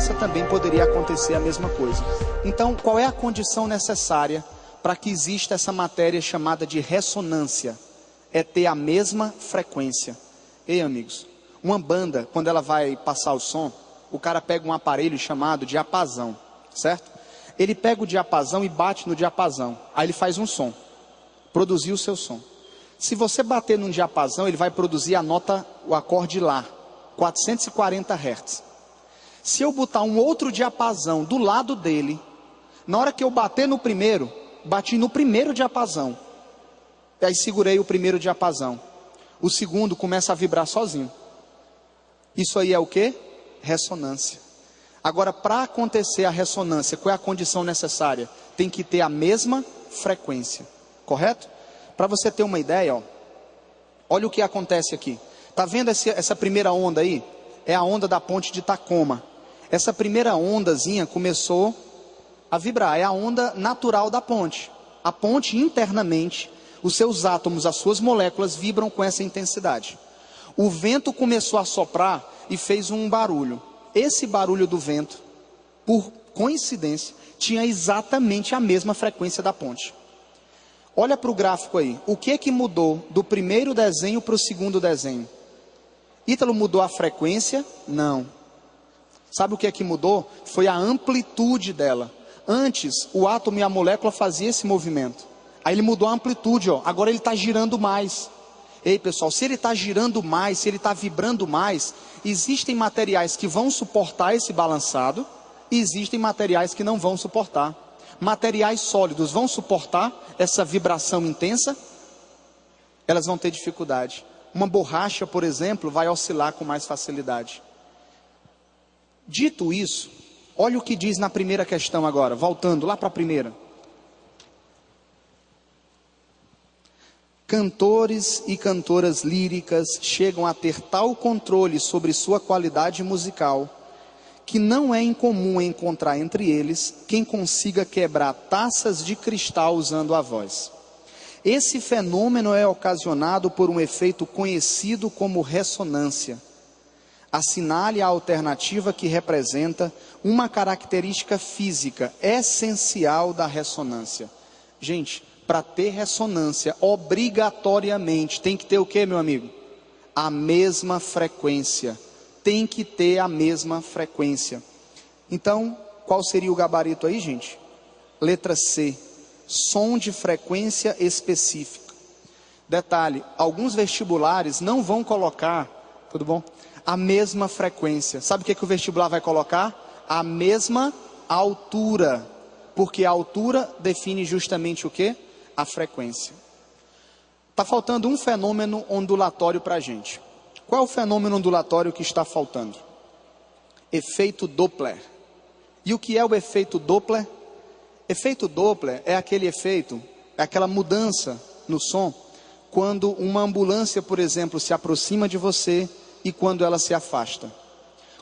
galáxia também poderia acontecer a mesma coisa. Então, qual é a condição necessária para que exista essa matéria chamada de ressonância? É ter a mesma frequência. Ei, amigos, uma banda, quando ela vai passar o som, o cara pega um aparelho chamado diapasão, certo? Ele pega o diapasão e bate no diapasão, aí ele faz um som, produzir o seu som. Se você bater num diapasão, ele vai produzir a nota, o acorde Lá, 440 Hz. Se eu botar um outro diapasão do lado dele, na hora que eu bater no primeiro, bati no primeiro diapasão, aí segurei o primeiro diapasão, o segundo começa a vibrar sozinho. Isso aí é o que? Ressonância. Agora, para acontecer a ressonância, qual é a condição necessária? Tem que ter a mesma frequência, correto? Para você ter uma ideia, ó, olha o que acontece aqui. Está vendo essa primeira onda aí? É a onda da ponte de Tacoma. Essa primeira ondazinha começou a vibrar, é a onda natural da ponte. A ponte internamente, os seus átomos, as suas moléculas vibram com essa intensidade. O vento começou a soprar e fez um barulho. Esse barulho do vento, por coincidência, tinha exatamente a mesma frequência da ponte. Olha para o gráfico aí. O que mudou do primeiro desenho para o segundo desenho? Ítalo, mudou a frequência? Não. Sabe o que mudou? Foi a amplitude dela. Antes, o átomo e a molécula faziam esse movimento. Aí ele mudou a amplitude, ó. Agora ele está girando mais. Ei, pessoal, se ele está girando mais, se ele está vibrando mais, existem materiais que vão suportar esse balançado e existem materiais que não vão suportar. Materiais sólidos vão suportar essa vibração intensa? Elas vão ter dificuldade. Uma borracha, por exemplo, vai oscilar com mais facilidade. Dito isso, olha o que diz na primeira questão agora, voltando lá para a primeira. Cantores e cantoras líricas chegam a ter tal controle sobre sua qualidade musical, que não é incomum encontrar entre eles quem consiga quebrar taças de cristal usando a voz. Esse fenômeno é ocasionado por um efeito conhecido como ressonância. Assinale a alternativa que representa uma característica física essencial da ressonância. Gente, para ter ressonância, obrigatoriamente, tem que ter o que, meu amigo? A mesma frequência. Tem que ter a mesma frequência. Então, qual seria o gabarito aí, gente? Letra C. Som de frequência específica. Detalhe, alguns vestibulares não vão colocar, tudo bom? A mesma frequência. Sabe o que o vestibular vai colocar? A mesma altura. Porque a altura define justamente o que? A frequência. Está faltando um fenômeno ondulatório para a gente. Qual é o fenômeno ondulatório que está faltando? Efeito Doppler. E o que é o efeito Doppler? Efeito Doppler é aquele efeito, é aquela mudança no som, quando uma ambulância, por exemplo, se aproxima de você e quando ela se afasta.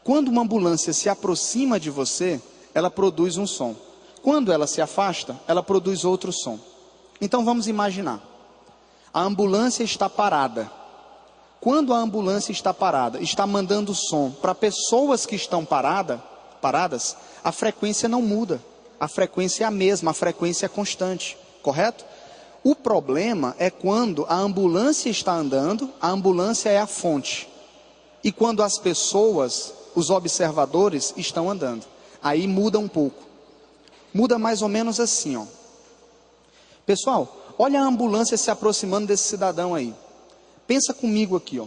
Quando uma ambulância se aproxima de você, ela produz um som. Quando ela se afasta, ela produz outro som. Então vamos imaginar. A ambulância está parada. Quando a ambulância está parada, está mandando som para pessoas que estão paradas, a frequência não muda. A frequência é a mesma, a frequência é constante, correto? O problema é quando a ambulância está andando, a ambulância é a fonte. E quando as pessoas, os observadores, estão andando. Aí muda um pouco. Muda mais ou menos assim, ó. Pessoal, olha a ambulância se aproximando desse cidadão aí. Pensa comigo aqui, ó.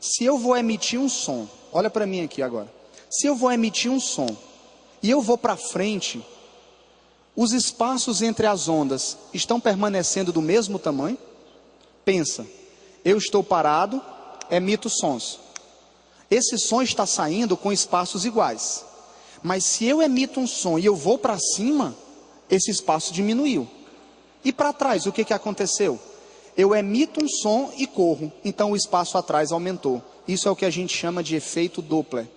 Se eu vou emitir um som, olha para mim aqui agora. Se eu vou emitir um som e eu vou para frente, os espaços entre as ondas estão permanecendo do mesmo tamanho? Pensa, eu estou parado, emito sons. Esse som está saindo com espaços iguais. Mas se eu emito um som e eu vou para cima, esse espaço diminuiu. E para trás, o que aconteceu? Eu emito um som e corro, então o espaço atrás aumentou. Isso é o que a gente chama de efeito Doppler.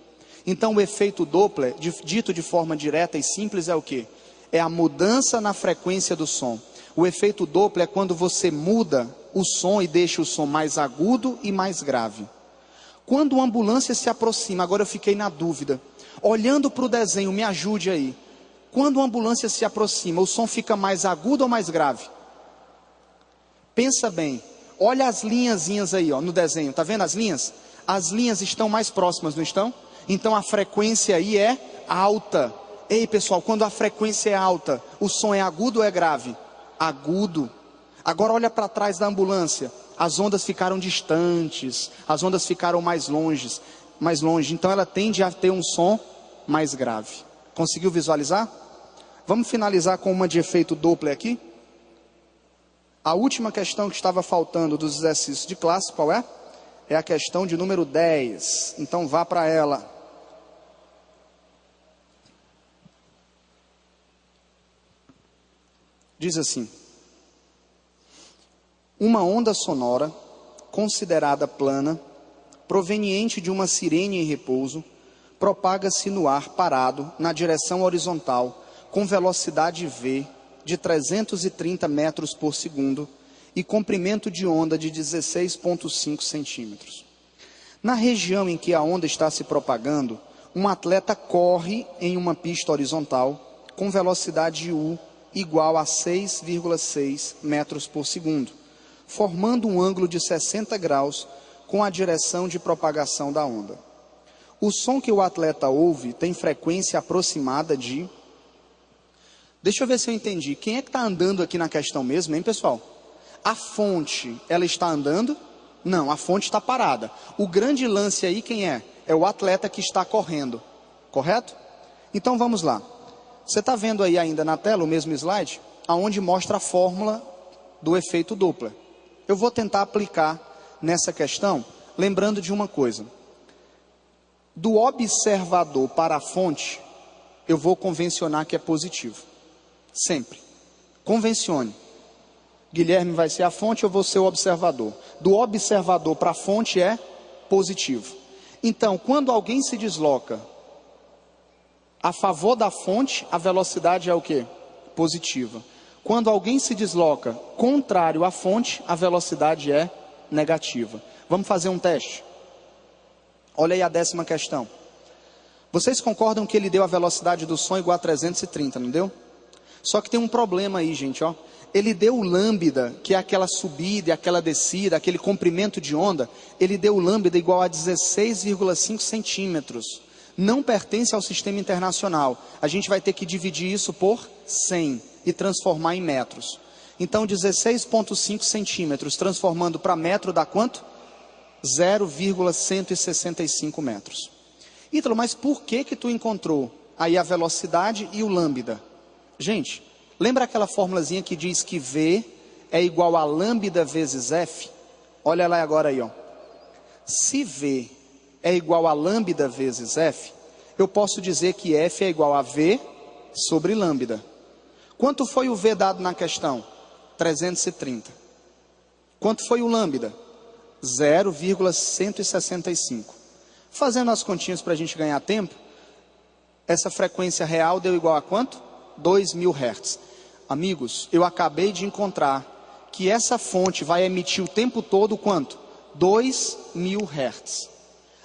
Então o efeito Doppler, dito de forma direta e simples, é o quê? É a mudança na frequência do som. O efeito Doppler é quando você muda o som e deixa o som mais agudo e mais grave. Quando uma ambulância se aproxima, agora eu fiquei na dúvida. Olhando para o desenho, me ajude aí. Quando uma ambulância se aproxima, o som fica mais agudo ou mais grave? Pensa bem. Olha as linhazinhas aí, ó, no desenho. Tá vendo as linhas? As linhas estão mais próximas, não estão? Então a frequência aí é alta. Ei, pessoal, quando a frequência é alta, o som é agudo ou é grave? Agudo. Agora olha para trás da ambulância. As ondas ficaram distantes, as ondas ficaram mais longe. Então ela tende a ter um som mais grave. Conseguiu visualizar? Vamos finalizar com uma de efeito Doppler aqui. A última questão que estava faltando dos exercícios de classe, qual é? É a questão de número 10. Então vá para ela. Diz assim: uma onda sonora, considerada plana, proveniente de uma sirene em repouso, propaga-se no ar parado, na direção horizontal, com velocidade v de 330 metros por segundo e comprimento de onda de 16,5 centímetros. Na região em que a onda está se propagando, um atleta corre em uma pista horizontal com velocidade u igual a 6,6 metros por segundo, formando um ângulo de 60 graus com a direção de propagação da onda. O som que o atleta ouve tem frequência aproximada de... Deixa eu ver se eu entendi. Quem é que está andando aqui na questão mesmo, hein, pessoal? A fonte, ela está andando? Não, a fonte está parada. O grande lance aí, quem é? É o atleta que está correndo, correto? Então vamos lá. Você está vendo aí ainda na tela o mesmo slide? Aonde mostra a fórmula do efeito Doppler. Eu vou tentar aplicar nessa questão, lembrando de uma coisa. Do observador para a fonte, eu vou convencionar que é positivo. Sempre. Convencione. Guilherme vai ser a fonte, eu vou ser o observador. Do observador para a fonte é positivo. Então, quando alguém se desloca a favor da fonte, a velocidade é o quê? Positiva. Quando alguém se desloca contrário à fonte, a velocidade é negativa. Vamos fazer um teste. Olha aí a 10ª questão. Vocês concordam que ele deu a velocidade do som igual a 330, não deu? Só que tem um problema aí, gente, ó. Ele deu o lambda, que é aquela subida e aquela descida, aquele comprimento de onda, ele deu o lambda igual a 16,5 centímetros. Não pertence ao sistema internacional. A gente vai ter que dividir isso por 100 e transformar em metros. Então 16,5 centímetros transformando para metro dá quanto? 0,165 metros. Ítalo, mas por que tu encontrou aí a velocidade e o lambda? Gente, lembra aquela formulazinha que diz que V é igual a lambda vezes F? Olha lá agora aí, ó. Se V é igual a lambda vezes F, eu posso dizer que F é igual a V sobre lambda. Quanto foi o V dado na questão? 330. Quanto foi o lambda? 0,165. Fazendo as continhas para a gente ganhar tempo, essa frequência real deu igual a quanto? 2.000 Hz. Amigos, eu acabei de encontrar que essa fonte vai emitir o tempo todo quanto? 2.000 Hz.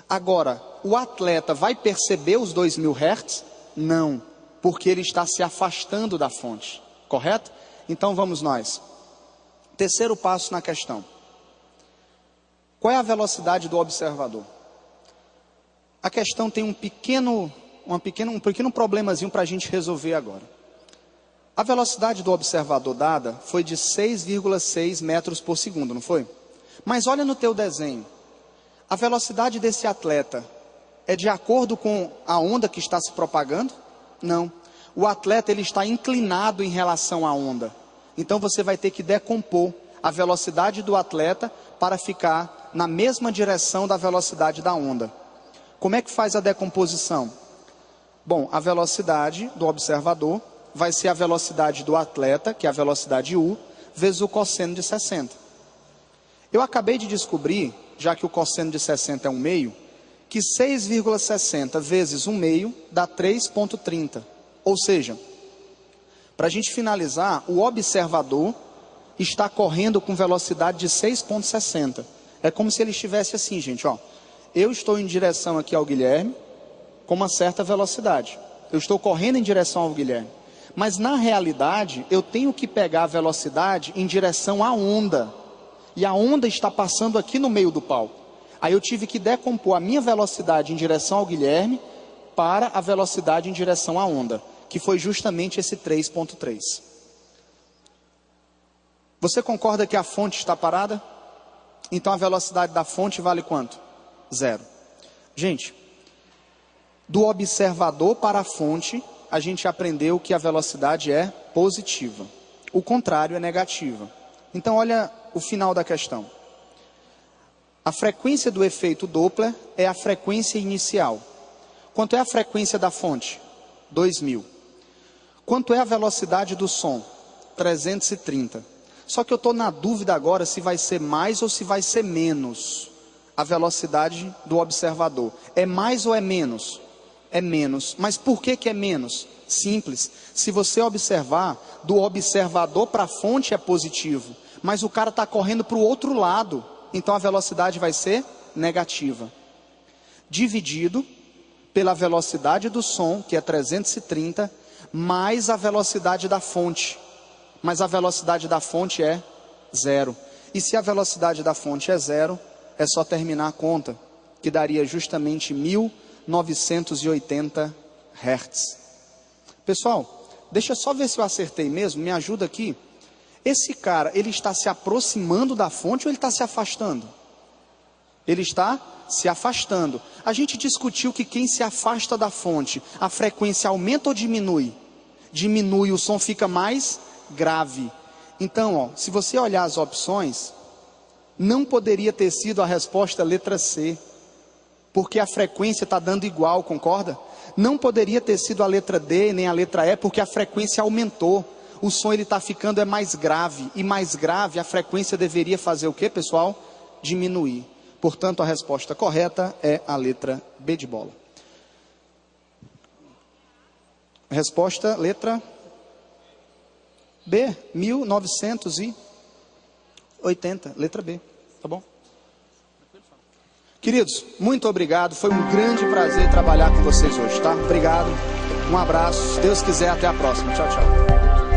Agora, o atleta vai perceber os 2.000 Hz? Não, porque ele está se afastando da fonte, correto? Então vamos nós. Terceiro passo na questão. Qual é a velocidade do observador? A questão tem um pequeno problemazinho para a gente resolver agora. A velocidade do observador dada foi de 6,6 metros por segundo, não foi? Mas olha no teu desenho. A velocidade desse atleta é de acordo com a onda que está se propagando? Não. O atleta ele está inclinado em relação à onda. Então você vai ter que decompor a velocidade do atleta para ficar na mesma direção da velocidade da onda. Como é que faz a decomposição? Bom, a velocidade do observador vai ser a velocidade do atleta, que é a velocidade u, vezes o cosseno de 60. Eu acabei de descobrir, já que o cosseno de 60 é 1/2, que 6,60 vezes 1/2 dá 3,30. Ou seja, para a gente finalizar, o observador está correndo com velocidade de 6,60. É como se ele estivesse assim, gente, ó. eu estou em direção aqui ao Guilherme com uma certa velocidade. Eu estou correndo em direção ao Guilherme. Mas na realidade, eu tenho que pegar a velocidade em direção à onda. E a onda está passando aqui no meio do palco. Aí eu tive que decompor a minha velocidade em direção ao Guilherme para a velocidade em direção à onda, que foi justamente esse 3.3. Você concorda que a fonte está parada? Então a velocidade da fonte vale quanto? 0. Gente, do observador para a fonte, a gente aprendeu que a velocidade é positiva. O contrário é negativa. Então olha o final da questão. A frequência do efeito Doppler é a frequência inicial. Quanto é a frequência da fonte? 2000. Quanto é a velocidade do som? 330. Só que eu estou na dúvida agora se vai ser mais ou se vai ser menos a velocidade do observador. É mais ou é menos? É menos. Mas por que é menos? Simples. Se você observar, do observador para a fonte é positivo, mas o cara está correndo para o outro lado, então a velocidade vai ser negativa. Dividido pela velocidade do som, que é 330, mais a velocidade da fonte. Mas a velocidade da fonte é 0. E se a velocidade da fonte é 0, é só terminar a conta, que daria justamente 1980 Hz. Pessoal, deixa eu só ver se eu acertei mesmo, me ajuda aqui. Esse cara, ele está se aproximando da fonte ou ele está se afastando? Ele está se afastando. A gente discutiu que quem se afasta da fonte, a frequência aumenta ou diminui? Diminui, o som fica mais grave. Então, ó, se você olhar as opções, não poderia ter sido a resposta letra C, porque a frequência está dando igual, concorda? Não poderia ter sido a letra D nem a letra E, porque a frequência aumentou. O som ele está ficando mais grave, e mais grave a frequência deveria fazer o que, pessoal? Diminuir. Portanto, a resposta correta é a letra B de bola. Resposta, letra B, 1980, letra B, tá bom? Queridos, muito obrigado, foi um grande prazer trabalhar com vocês hoje, tá? Obrigado, um abraço, se Deus quiser, até a próxima, tchau, tchau.